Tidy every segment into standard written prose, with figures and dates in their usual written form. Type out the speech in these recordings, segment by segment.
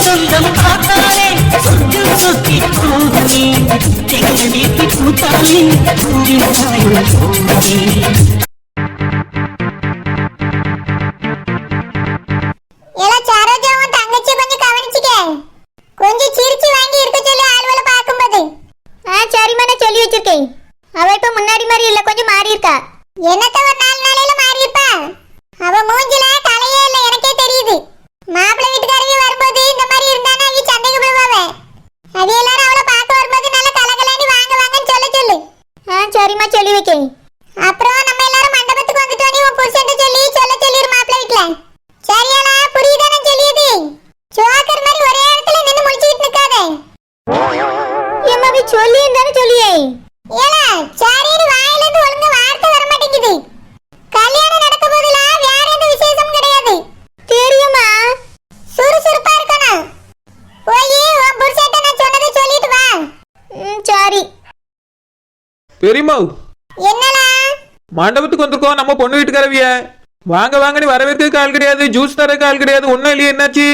சொந்தம் பார்த்தாலே சொர்க்கம் சுத்தி போகுமே எங்க வீட்டு பூத்தாலே பூவின் சாயம் போகுமே. கொஞ்சம் சிரிச்சு வாங்கி இருக்க சொல்லி ஆளுவல பாக்கும்போது. சரிம்மா நான் சொல்லி வச்சிருக்கேன். அவ இப்ப முன்னாடி மாதிரி இல்ல, கொஞ்சம் மாறி இருக்கா. என்னத்த ஒரு 4 நாளையில மாறி இருப்பா? அவ மூஞ்சில தலையே இல்ல, எனக்கே தெரியுது. மாப்பிள்ளை வீட்டுக்காரவி வரும்போது இந்த மாதிரி இருந்தானா அவ சண்டைக்கு போவாவ. அவ எல்லாரும் அவளை பார்க்க வரும்போது நல்ல கலகலன்னு வாங்க வாங்கன்னு சொல்லு. சரிம்மா சொல்லி வைக்கேன். அப்புறம் நம்ம எல்லாரும் மண்டபத்துக்கு வந்துட்டோனே உன் புருஷன்ட்ட சொல்லிரு மாப்பிள்ளை வீட்ல. சரியாளா? புரியுதா நான் சொல்லியது? ஜோக்கர் மாதிரி ஒரே இடத்துல நின்னு முழிச்சிட்டு நிக்காதே. எம்மாவி சொல்லி இருந்தானே சொல்லியே. ஏலா சாரின்னு வாயில இருந்து ஒழுங்கா வார்த்தை வர மாட்டேங்குது. கல்யாணம் நடக்க போதுல வேற எந்த விசேஷமும் கிடையாது. தெரியுமா? சுறுசுறுப்பா இருக்கணும். போய் உன் புருஷன்ட்ட நான் சொன்னதை சொல்லிட்டு வா. சரி. பெரியம்மா என்னடா? மண்டபத்துக்கு வந்திருக்கோம் நம்ம பொண்ணு வீட்டுக்காரவிய. வாங்க வாங்கன்னு வரவேற்க ஆள் கிடையாது, ஜூஸ் தர ஆள் கிடையாது, ஒன்னும் இல்லையே. என்னாச்சு?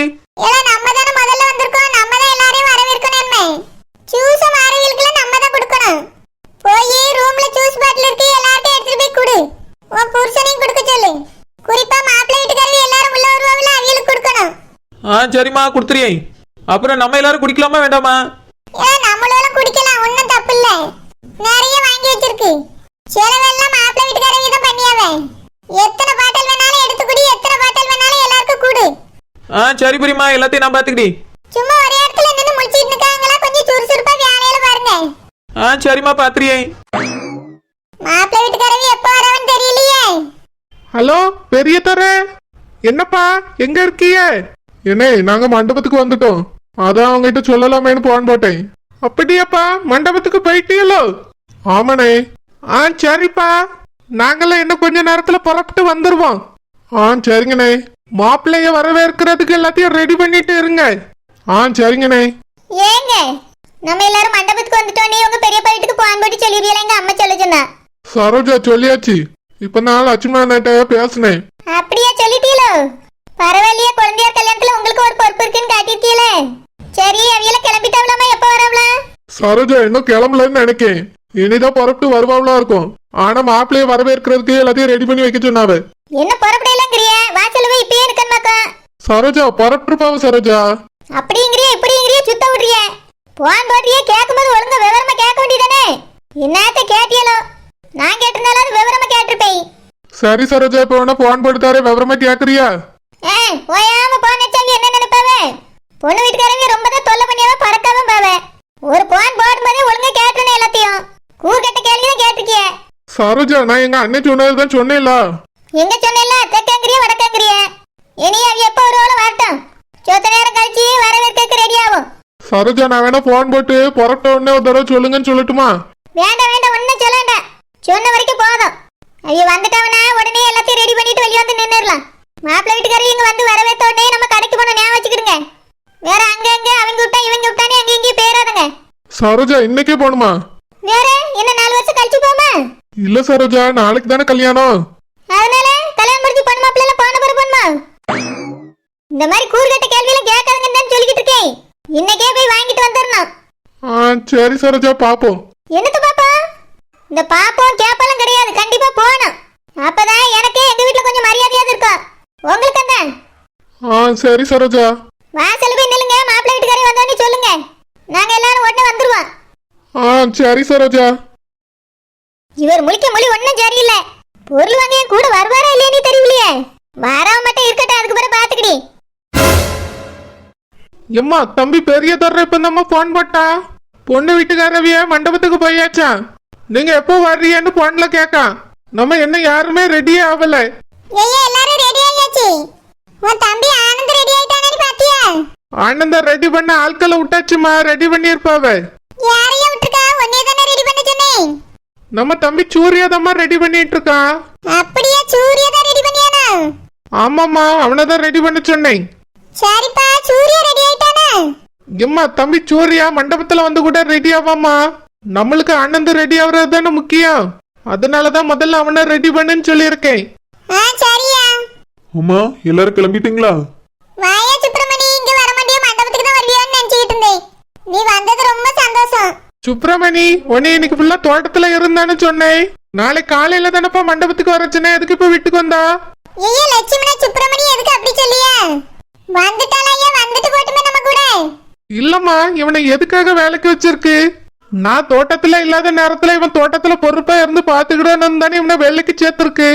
ஏலா நம்ம தான முதல்ல வந்திருக்கோம், நம்ம தான் எல்லாரையும் வரவேற்கணும். ஜூஸ் மாறவில்கல நம்ம தான் கொடுக்கணும். போய் ரூம்ல ஜூஸ் பாட்டில் இருக்கு, எல்லார்ட்டையும் எடுத்துட்டு போய் குடு. உன் புருஷனையும் கொடுக்க சொல்லு. குறிப்பா மாப்பிள்ளை வீட்டுக்காரவி எல்லாரும் உள்ள வருவாங்கல, அவங்களுக்கு கொடுக்கணும். சரிம்மா கொடுத்துறியே. அப்புறம் நம்ம எல்லாரும் குடிக்கலாமா வேண்டாமா? நம்மளும் குடிக்கலாம், ஒன்னும் தப்பு இல்ல. நிறைய வாங்கி வச்சிருக்கு. செலவெல்லாம் மாப்பிள்ளை வீட்டுக்காரவி தான் பண்ணியாவே. எத்தனை பாட்டில் வேணாலும் எடுத்து குடி, எத்தனை பாட்டில் வேணாலும் எல்லாருக்கும் குடு. சரி பெரியம்மா, எல்லாத்தையும் நான் பாத்துக்கிடி. சும்மா ஒரே இடத்துல நின்னு முழிச்சிட்டு இருக்காங்களா, கொஞ்சம் சுறுசுறுப்பா வேலையில பாருங்க. சரிம்மா பாத்துறியே. மாப்பிள்ளை வீட்டுக்காரவி எப்ப வரவன்னு தெரியலையே. ஹலோ பெரிய தர, என்னப்பா எங்க இருக்கீங்க? என்ன நாங்க மண்டபத்துக்கு வந்துட்டோம், அதான் அவங்ககிட்ட சொல்லலாமேன்னு போன் போட்டேன். அப்படியாப்பா, மண்டபத்துக்கு போயிட்டீங்களோ? ஆமாண்ணே. சரிப்பா, நாங்களாம் இன்னும் கொஞ்ச நேரத்துல புறப்பட்டு வந்துருவோம். சரிங்கண்ணே. மாப்பிள்ளைய வரவேற்கிறதுக்கு எல்லாத்தையும் ரெடி பண்ணிட்டு இருங்க. சரிங்கண்ணே. ஏங்க நம்ம எல்லாரும் மண்டபத்துக்கு வந்துட்டோனே உங்க பெரியப்பா வீட்டுக்கு போன் போட்டு சொல்லிடுறீங்களா? எங்க அம்மா சொல்ல சொன்னா. சரோஜா சொல்லியாச்சு, இப்ப நான் லட்சுமணன்ட்ட பேசினேன். அப்படியே சொல்லிட்டீங்களோ? பரவாயில்லையே, குழந்தையார் கல்யாணத்துல உங்களுக்கு ஒரு பொறுப்பு இருக்குன்னு காட்டிருக்கீங்களே. சரி, அவியல கிளம்பிட்டாவலாமா? எப்ப வராவளா? சரோஜா இன்னும் கிளம்பலன்னு நினைக்கேன், இனிதான் புறப்பட்டு வருவாவளா இருக்கும். ஆனா மாப்பிள்ளைய வரவேற்கிறதுக்கு எல்லாத்தையும் ரெடி பண்ணி வைக்க சொன்னாவ. என்ன புறப்படையலாங்கிறிய? வாசல்ல போய் இப்பயே இருக்கன்மாக்கா. சரோஜா புறப்பட்டுருப்பாவ. சரோஜா அப்படிங்கிறிய இப்படிங்கிறிய சுத்த விடுறிய. போன் போடுறிய, கேட்கும்போது ஒழுங்கா விவரமா கேட்க வேண்டியதானே? என்னத்த கேட்டியலோ? நான் கேட்டிருந்தாலும் விவரமா கேட்டிருப்பேன். சரி சரோஜா, இப்ப வேணா போன் போட்டுத்தாரே, விவரமா கேக்குறியா? ஓயாம போன் வச்சாங்க என்ன நினைப்பாவே? பொண்ணு வீட்டுக்காரங்க ரொம்ப தான் தொல்லை பண்ணியாவே பறக்காம பாவே. ஒரு போன் போடும்போதே ஒழுங்கா கேட்டுறேன் எல்லாத்தையும். கூர்கட்ட கேள்விதான் கேட்டிருக்கிய. சரோஜா நான் எங்க அண்ணன் சொன்னதுதான் சொன்னேன்ல. எங்க சொன்னேன்ல, தெற்கங்கிறிய வடக்கங்கிறிய. இனி அவ எப்ப வருவாளோ வரட்டும். சொத்த நேரம் கழிச்சு வரவேற்க ரெடி ஆகும். சரோஜா நான் வேணா போன் போட்டு புறப்பட்ட உடனே ஒரு தடவை சொல்லுங்கன்னு சொல்லட்டுமா? வேண்டாம் வேண்டாம், ஒன்னும் சொல்ல வேண்டாம். சொன்ன வரைக்கும் போதும். அவ வந்துட்டாவனா உடனே எல்லாத்தையும் ரெடி பண்ணிட்டு வெளியே வந்து நின்னுடலாம். மாப்பிள்ளை வீட்டுக்காரர் இங்க வந்து வரவேற்ற உடனே நம்ம கடைக்கு போன ஞாபகம் வச்சுக்கிடுங்க. வேற அங்க அங்க அவங்க விட்டா இவங்க விட்டானே அங்க இங்கேயும் பேராதுங்க. சரோஜா இன்னைக்கே போணுமா? வேற என்ன 4 வருஷம் கழிச்சு போமா? இல்ல சரோஜா, நாளைக்கு தானே கல்யாணம். அதனால கல்யாணம் முடிஞ்சு பொண்ணு மாப்பிள்ள எல்லாம் போன பிறகு போணுமா? இந்த மாதிரி கூறுகட்ட கேள்வியெல்லாம் கேட்காதுங்கன்னு சொல்லிக்கிட்டு இருக்கேன். இன்னைக்கே போய் வாங்கிட்டு வந்துடணும். சரி சரோஜா, பாப்போம். என்னது பாப்பா? இந்த பாப்போம் கேப்பாலும் கிடையாது, கண்டிப்பா போகணும். அப்பதான் எனக்கு எங்க வீட்டுல கொஞ்சம் மரியாதையாவது இருக்கும். உங்களுக்கு என்ன? சரி சரோஜா. வாசல்ல போய் நில்லுங்க, மாப்பிள்ளை வீட்டுக்காரே வந்தோன்னு சொல்லுங்க. நாங்க எல்லாரும் உடனே வந்துருவோம். சரி சரோஜா. இவர் முழிக்க மொழி ஒன்னும் சரியில்லை. பொருள் வாங்க என் கூட வருவாரா இல்லையே தெரியலையே. வாராம மட்டும் இருக்கட்டும், அதுக்கு பிறகு பாத்துக்கிடி. எம்மா தம்பி பெரிய தர்ற இப்ப நம்ம போன் போட்டா பொண்ணு வீட்டுக்காரவிய மண்டபத்துக்கு போயாச்சா? நீங்க எப்போ வர்றீங்கன்னு போன்ல கேட்கா. நம்ம என்ன யாருமே ரெடியே ஆகல. எல்லாரும் ரெடி ஆயாச்சு. உன் தம்பி ஆனந்த் ரெடி ஆயிட்டானே பாத்தியா? ஆனந்த ரெடி பண்ண ஆட்களை விட்டாச்சுமா, ரெடி பண்ணிருப்பாவ. யாரையும் விட்டுருக்கா? உன்னைய தானே ரெடி பண்ண சொன்னேன். நம்ம தம்பி சூர்யா தான் ரெடி பண்ணிட்டு இருக்கான். அப்படியே சூர்யா தான் ரெடி பண்ணியானா? ஆமாமா, அவனதான் ரெடி பண்ண சொன்னேன். சரிப்பா, சூர்யா ரெடி ஆயிட்டானா? எம்மா தம்பி சூர்யா மண்டபத்துல வந்து கூட ரெடி ஆவாமா. நம்மளுக்கு ஆனந்த் ரெடி ஆகுறது தானே முக்கியம். அதனாலதான் முதல்ல அவனை ரெடி பண்ணுன்னு சொல்லியிருக்கேன். சரியா? அம்மா எல்லாரும் கிளம்பிட்டீங்களா? வாயா சுப்பிரமணி, இங்க வர மாட்டியா? மண்டபத்துக்கு சந்தோஷம். சுப்பிரமணி உன்னை இன்னைக்கு ஃபுல்லா தோட்டத்துல இருந்தான்னு சொன்னேன். நாளைக்கு காலையில தானப்பா மண்டபத்துக்கு வர சொன்னேன். எதுக்கு இப்ப வீட்டுக்கு வந்தா? ஐயா லட்சுமணா சுப்பிரமணி எதுக்கு அப்படி சொல்லியா? வந்துட்டாளா ஐயா? வந்துட்டு போட்டுமே நம்ம கூட. இல்லம்மா, இவனை எதுக்காக வேலைக்கு வச்சிருக்கு? நான் தோட்டத்துல இல்லாத நேரத்துல இவன் தோட்டத்துல பொறுப்பா இருந்து பாத்துக்கிடணும் தானே இவனை வேலைக்கு சேர்த்திருக்கு.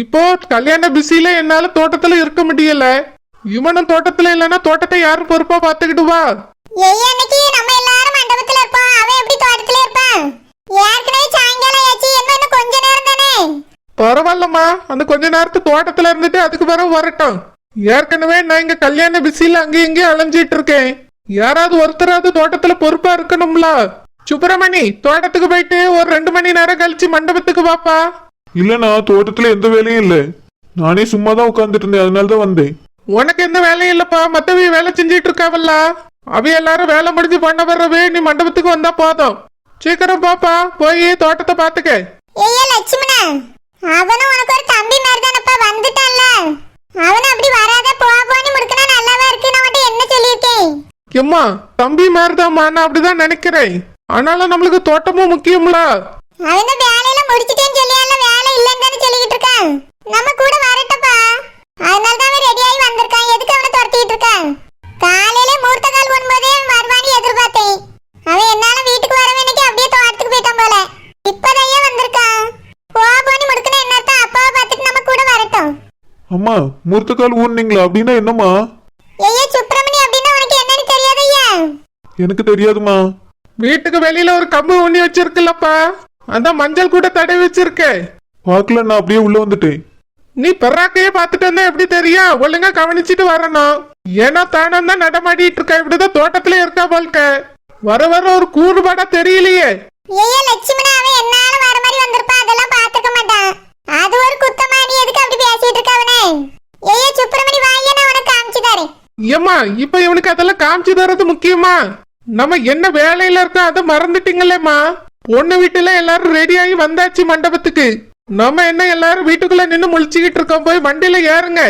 இப்போ கல்யாண பிஸியில என்னால தோட்டத்துல இருக்க முடியல. இவனும் தோட்டத்துல இல்லைன்னா தோட்டத்தை யாரும் பொறுப்பா பாத்துக்கிடுவா? ஐயா அன்னைக்கு நம்ம எல்லாரும் மண்டபத்துல இருப்போம். அவன் எப்படி தோட்டத்துல இருப்பான்? ஏற்கனவே சாயங்காலம் ஆச்சு. இன்னும் கொஞ்ச நேரம் தானே. பரவாயில்லம்மா, அந்த கொஞ்ச நேரத்து தோட்டத்துல இருந்துட்டு அதுக்கு பிறகு வரட்டும். ஏற்கனவே நான் இங்க கல்யாண பிஸியில அங்கேயும் இங்கேயும் அலைஞ்சிட்டு இருக்கேன். யாராவது ஒருத்தராவது தோட்டத்துல பொறுப்பா இருக்கணும்ல. சுப்பிரமணி, தோட்டத்துக்கு போயிட்டு ஒரு 2 மணி நேரம் கழிச்சு மண்டபத்துக்கு வாப்பா. இல்லண்ணா, தோட்டத்துல எந்த வேலையும் இல்ல. நானே சும்மா தான் உட்கார்ந்துட்டு இருந்தேன், அதனாலதான் வந்தேன். உனக்கு எந்த வேலையும் இல்லப்பா, மத்தவ வேலை செஞ்சிட்டு இருக்காவல்ல. அவ எல்லாரும் வேலை முடிஞ்சு பண்ண வர்றவே நீ மண்டபத்துக்கு வந்தா போதும். சீக்கிரம் பாப்பா, போய் தோட்டத்தை பாத்துக்க. ஐயா லட்சுமணா, அவனும் உனக்கு ஒரு தம்பி மாதிரி தானப்பா. வந்துட்டான்ல, அவனும் அப்படி வராத போன்னு முடுக்கனா நல்லாவா இருக்கு. நான் மட்டும் என்ன சொல்லியிருக்கேன்? எம்மா, தம்பி மாதிரிதாம்மா, நான் அப்படிதான் நினைக்கிறேன். ஆனாலும் நம்மளுக்கு தோட்டமும் முக்கியம்ல. அவன் வேலையில முடிச்சிட்டேன்னு சொல்லியால, வேலை இல்லைன்னு தானே சொல்லிக்கிட்டு இருக்கான். நம்ம கூட வரட்டப்பா. அதனால தான் அவன் ரெடி ஆகி வந்திருக்கான். எதுக்கு அவனை துரத்திட்டு இருக்கான்? காலையில மூர்த்த கால் 9 வருவான்னு எதிர்பார்த்தேன். அவன் என்னால வீட்டுக்கு வர வேண்டிக்கு அப்படியே தோட்டத்துக்கு போயிட்டான் போல. இப்பதான் வந்திருக்கான். போன்னு முடுக்கனா என்னத்தான் அப்பாவை பார்த்துட்டு நம்ம கூட வரட்டும். அம்மா, முறுத்தக்கால் ஊர்னீங்களா? அப்படின்னா என்னம்மா? ஐயா சுப்பிரமணி, அப்படின்னா உனக்கு என்னன்னு தெரியாது ஐயா? எனக்கு தெரியாதுமா. வீட்டுக்கு வெளியில ஒரு கம்பு ஊனி வச்சிருக்கலப்பா, அதான் மஞ்சள் கூட தடவி வச்சிருக்க. பாக்கல, நான் அப்படியே உள்ள வந்துட்டேன். நீ பெறாக்கையே பாத்துட்டு வந்தா எப்படி தெரியும்? ஒழுங்கா கவனிச்சுட்டு வரணும். ஏன்னா தானம் தான் நடமாடிட்டு இருக்க. இப்படிதான் தோட்டத்துல இருக்கா போல்க. வர வர ஒரு கூறுபாடா தெரியலையே. ஐயா லட்சுமணா, அவன் என்னால வர மாதிரி வந்திருப்பான். அதெல்லாம் பாத்துக்க மாட்டான். அது ஒரு குத்தமா? நீ எதுக்கு அப்படி பேசிட்டு இருக்க அவனே? ஐயா சுப்பிரமணி வாயா, நான் உனக்கு காமிச்சு தரேன். ஏம்மா, இப்ப இவனுக்கு அதெல்லாம் காமிச்சு தரது முக்கியமா? நம்ம என்ன வேலையில இருக்கோம் அதை மறந்துட்டீங்களேம்மா. பொண்ணு வீட்டுல எல்லாரும் ரெடி ஆகி வந்தாச்சு மண்டபத்துக்கு. நம்ம என்ன எல்லாரும் வீட்டுக்குள்ள நின்னு முழிச்சுக்கிட்டு இருக்கோம். போய் வண்டியில ஏறுங்க.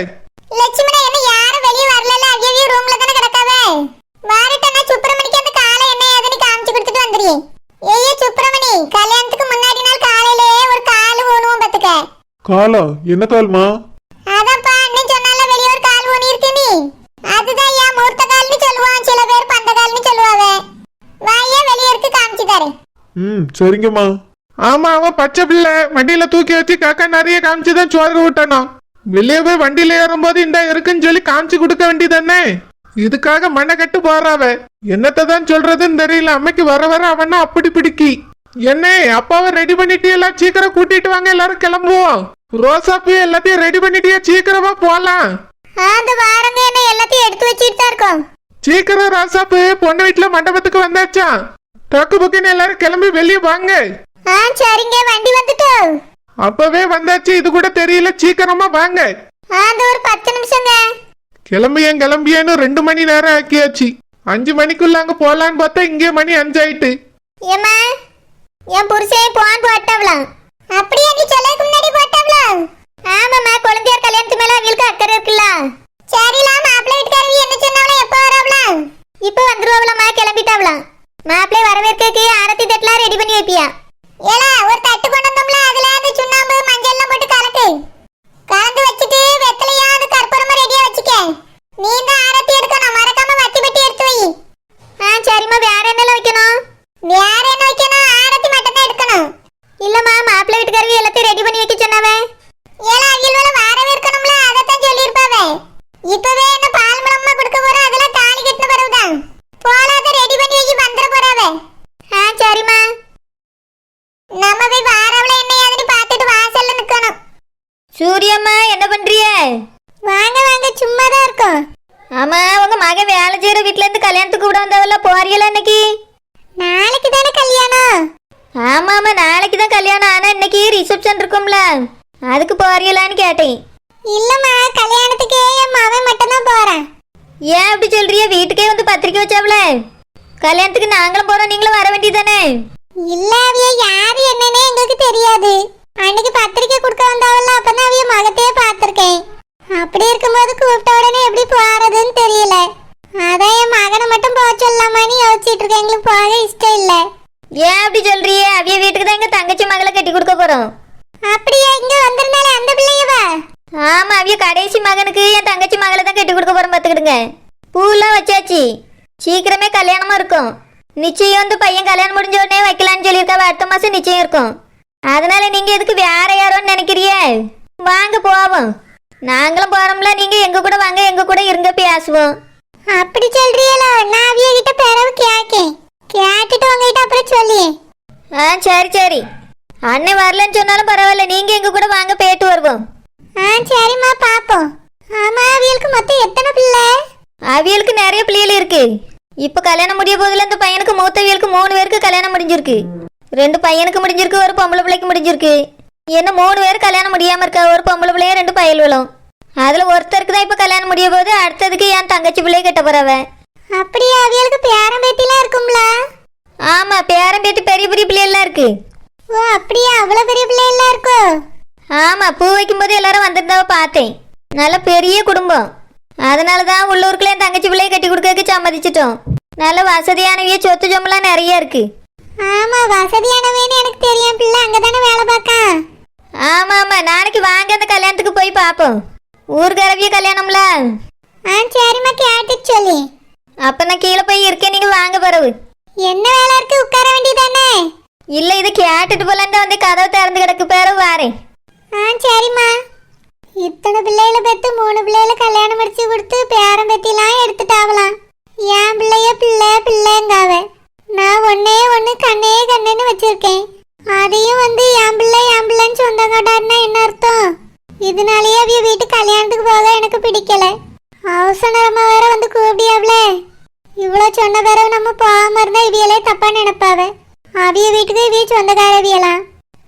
லட்சுமணா, என்ன யாரும் வெளிய வரல? அவியவிய ரூம்ல தான கிடக்காவே. வாரட்டனா சுப்பிரமணிக்கு அந்த காலை என்ன ஏதுன்னு காமிச்சு கொடுத்துட்டு வந்துறீ. ஐயா சுப்பிரமணி, கல்யாணத்துக்கு முன்னாடி நாள் காலையிலே ஒரு கால் ஊனுவோம் பாத்துக்க. காலா? என்ன கால்மா? அதான்ப்பா அண்ணன் சொன்னால வெளிய ஒரு கால் ஊனி இருக்கு நீ. அதுதான் ஏன் மூர்த்த கால்னு சொல்லுவான். சில பேர் பந்த கால்னு சொல்லுவாவே. வாயா, வெளிய இருக்கு காமிச்சு தரேன். சரிங்கம்மா. ஆமா, அவன் பச்சை பிள்ளை. வண்டியில தூக்கி வச்சு காக்கா நிறைய காமிச்சுதான் சோறு விட்டணும். வெளியே போய் வண்டியில ஏறும்போது இந்த இருக்குன்னு சொல்லி காமிச்சு கொடுக்க வேண்டியதானே. இதுக்காக மண்ணை கட்டு போறாவ. என்னத்தை தான் சொல்றதுன்னு தெரியல. அம்மைக்கு வர வர அவனா அப்படி பிடிக்கி. என்ன அப்பாவை ரெடி பண்ணிட்டியல? சீக்கிரம் கூட்டிட்டு வாங்க, எல்லாரும் கிளம்புவோம். ரோசாப்பூ எல்லாத்தையும் ரெடி பண்ணிட்டியா? சீக்கிரமா போலாம். அந்த வாரங்க என்ன எல்லாத்தையும் எடுத்து வச்சிட்டு தான் இருக்கோம். சீக்கிரம் ரோசாப்பூ, பொண்ணு வீட்டுல மண்டபத்துக்கு வந்தாச்சா? டக்கு புக்குன்னு எல்லாரும் கிளம்பி வெளியே வாங்க. சரிங்க, வண்டி வந்துட்டு. அப்பவே வந்தாச்சு, இது கூட தெரியல. சீக்கிரமா வாங்க. அந்த ஒரு 10 நிமிஷங்க. கிளம்பியேன்னு 2 மணி நேரம் ஆக்கியாச்சு. 5 மணிக்குள்ள அங்க போலான்னு பார்த்தா இங்கே மணி 5 ஆயிட்டு. ஏமா, என் புருஷன் போன் போட்டவளாம். அப்படியே நீ சொல்லக்கு முன்னாடி போட்டவளாம். ஆமாம்மா, குழந்தையார் கல்யாணத்து மேல அவங்களுக்கு அக்கறை இருக்குல்ல. சரிலாம், மாப்பிள்ளை வீட்டுக்காரவி என்ன சொன்னாவளா? எப்போ வரவளாம்? இப்போ வந்துருவாவளாம்மா, கிளம்பிட்டாவளாம். மாப்பிள்ளை வரவேற்கக்கு ஆரத்தி தட்டலாம் ரெடி பண்ணி வைப்பியா? ஏலா, ஒரு தட்டு கொண்டு வந்தோம்ல, அதுல அந்த சுண்ணாம்பு மஞ்சள் எல்லாம் போட்டு கலக்கு. கலந்து வச்சுட்டு வெத்தலையா அது கற்பூரமா ரெடியா வச்சுக்க. நீ தான் ஆரத்தி எடுக்கணும், மறக்காம வத்தி பெட்டி எடுத்து வை. சரிம்மா, வேற என்னெல்லாம் வைக்கணும்? வேற என்ன வைக்கணும்? ஆரத்தி மட்டும் தான் எடுக்கணும். இல்லம்மா, மாப்பிள்ளை வீட்டுக்காரவி எல்லாத்தையும் ரெடி பண்ணி வைக்க சொன்னாவே. ஏலா, அவியல்வல வாரவே இருக்கணும்ல, அதைத்தான் சொல்லியிருப்பாவே. இப்பவே என்ன பால் மலமா கொடுக்க போறோம், அதெல்லாம் தாலி கட்டின பிறகுதான். போலாத ரெடி பண்ணி வைக்க வந்துட போறாவே. சரிம்மா. நம்ம போய் வாரவள என்ன ஏதுன்னு பார்த்துட்டு வாசல்ல நிக்கணும். சூரியம்மா, என்ன பண்றிய? வாங்க வாங்க, சும்மா தான் இருக்கோம். ஆமா, உங்க மகன் வேலை செய்யற வீட்ல இருந்து கல்யாணத்துக்கு கூட வந்தவள போறீங்களா இன்னைக்கு? நாளைக்கு தானே கல்யாணம். ஆமா ஆமா, நாளைக்கு தான் கல்யாணம். ஆனா இன்னைக்கு ரிசப்ஷன் இருக்கும்ல, அதுக்கு போறீங்களான்னு கேட்டேன். இல்லம்மா, கல்யாணத்துக்கு என் மகன் மட்டும் தான் போறேன். ஏன் அப்படி சொல்றிய? வீட்டுக்கே வந்து பத்திரிக்கை வச்சாவல. கல்யாணத்துக்கு நாங்களும் போறோம், நீங்களும் வர வேண்டியதானே? இல்ல, அவிய யாரு என்னன்னே எங்களுக்கு தெரியாது. அன்னைக்கு பத்திரிக்கை கொடுக்க வந்தாவல்ல, அப்பதான் அவிய மகத்தையே பார்த்திருக்கேன். அப்படி இருக்கும்போது கூப்பிட்ட உடனே எப்படி போறதுன்னு தெரியல. அதான் என் மகனை மட்டும் போக சொல்லாமான்னு யோசிச்சுட்டு இருக்கேன். எங்களுக்கு போக இஷ்டம் இல்லை. பூலாம் வச்சாச்சு. சீக்கிரமே கல்யாணமும் இருக்கும். நிச்சயம் வந்து பையன் கல்யாணம் முடிஞ்ச உடனே வைக்கலான்னு சொல்லியிருக்காவ. அடுத்த மாசம் நிச்சயம் இருக்கும். அதனால நீங்க எதுக்கு வேற யாரோன்னு நினைக்கிறியே? வாங்க போவோம். நாங்களும் போறோம்ல, நீங்க எங்க கூட வாங்க, எங்க கூட இருங்க, பேசுவோம். அப்படி சொல்றீங்களோ? நான் அவிய கிட்ட பிறகு கேட்டுட்டு உங்ககிட்ட அப்புறம் சொல்லி. சரி சரி. அண்ணன் வரலன்னு சொன்னாலும் பரவாயில்ல, நீங்க எங்க கூட வாங்க, போயிட்டு வருவோம். சரிம்மா, பாப்போம். ஆமா, அவியலுக்கு மொத்தம் எத்தனை பிள்ளை? அவியலுக்கு நிறைய பிள்ளைகள் இருக்கு. இப்ப கல்யாணம் முடிய போதுல இந்த பையனுக்கு மூத்தவியலுக்கு 3 பேருக்கு கல்யாணம் முடிஞ்சிருக்கு. 2 பையனுக்கு முடிஞ்சிருக்கு, ஒரு பொம்பளை பிள்ளைக்கு முடிஞ்சிருக்கு. இன்னும் 3 பேர் கல்யாணம் முடியாம இருக்கா. ஒரு பொம்பளை பிள்ளைய 2 பயல்களும். அதுல ஒருத்தருக்கு தான் இப்ப கல்யாணம் முடிய போது, அடுத்ததுக்கு என் தங்கச்சி பிள்ளைய கட்ட போறவ. அப்படியே அவியலுக்கு பேரன் பேத்திலாம் இருக்கும்ல? ஆமா, பேரன் பேத்தி பெரிய பெரிய பிள்ளைலாம் இருக்கு. ஓ அப்படியே, அவ்வளவு பெரிய பிள்ளைலாம் இருக்கோ? ஆமா, பூ வைக்கும் போது எல்லாரும் வந்திருந்தாவ பார்த்தேன். நல்ல பெரிய குடும்பம். அதனாலதான் உள்ளூருக்குள்ள என் தங்கச்சி பிள்ளைய கட்டி கொடுக்க சம்மதிச்சிட்டோம். நல்ல வசதியானவிய, சொத்து சொம்பெல்லாம் நிறைய இருக்கு. ஆமா, வசதியானவேன்னு எனக்கு தெரியும். பிள்ளை அங்கதானே வேலை பார்க்க. ஆமா ஆமா, நாளைக்கு வாங்க, அந்த கல்யாணத்துக்கு போய் பாப்போம். ஊர்கரவிய கல்யாணம்ல. சரிம்மா, கேட்டுட்டு சொல்லி. அப்ப நான் கீழே போய் இருக்கேன், நீங்க வாங்க பிறகு. என்ன வேலை இருக்கு, உட்கார வேண்டியதானே? இல்ல, இது கேட்டுட்டு போலாம் தான் வந்து கதவை திறந்து கிடக்கு, பிறகு வாரேன். சரிம்மா. இத்தனை பிள்ளைகளை பெற்று 3 பிள்ளைகளை கல்யாணம் முடிச்சு கொடுத்து பேரம் பெத்திலாம் எடுத்துட்டாவலாம். என் பிள்ளைய பிள்ளைங்காவ. நான் ஒன்னே ஒன்று கண்ணேன்னு வச்சிருக்கேன். அதையும் வந்து என் பிள்ளைன்னு சொந்தம் காட்டாருன்னா என்ன அர்த்தம்? இதனாலேயே அவிய வீட்டு கல்யாணத்துக்கு போக எனக்கு பிடிக்கல. அவசரமா வேற வந்து கூப்பிடியாவல. இவ்வளோ சொன்ன பிறகு நம்ம போகாம இருந்தா இவியலே தப்பா நினைப்பாவ. அவிய வீட்டுக்கு இவிய சொந்தக்காரவியலாம்.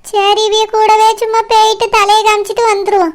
சரி, இவிய கூடவே சும்மா போயிட்டு தலையை காமிச்சிட்டு வந்துருவோம்.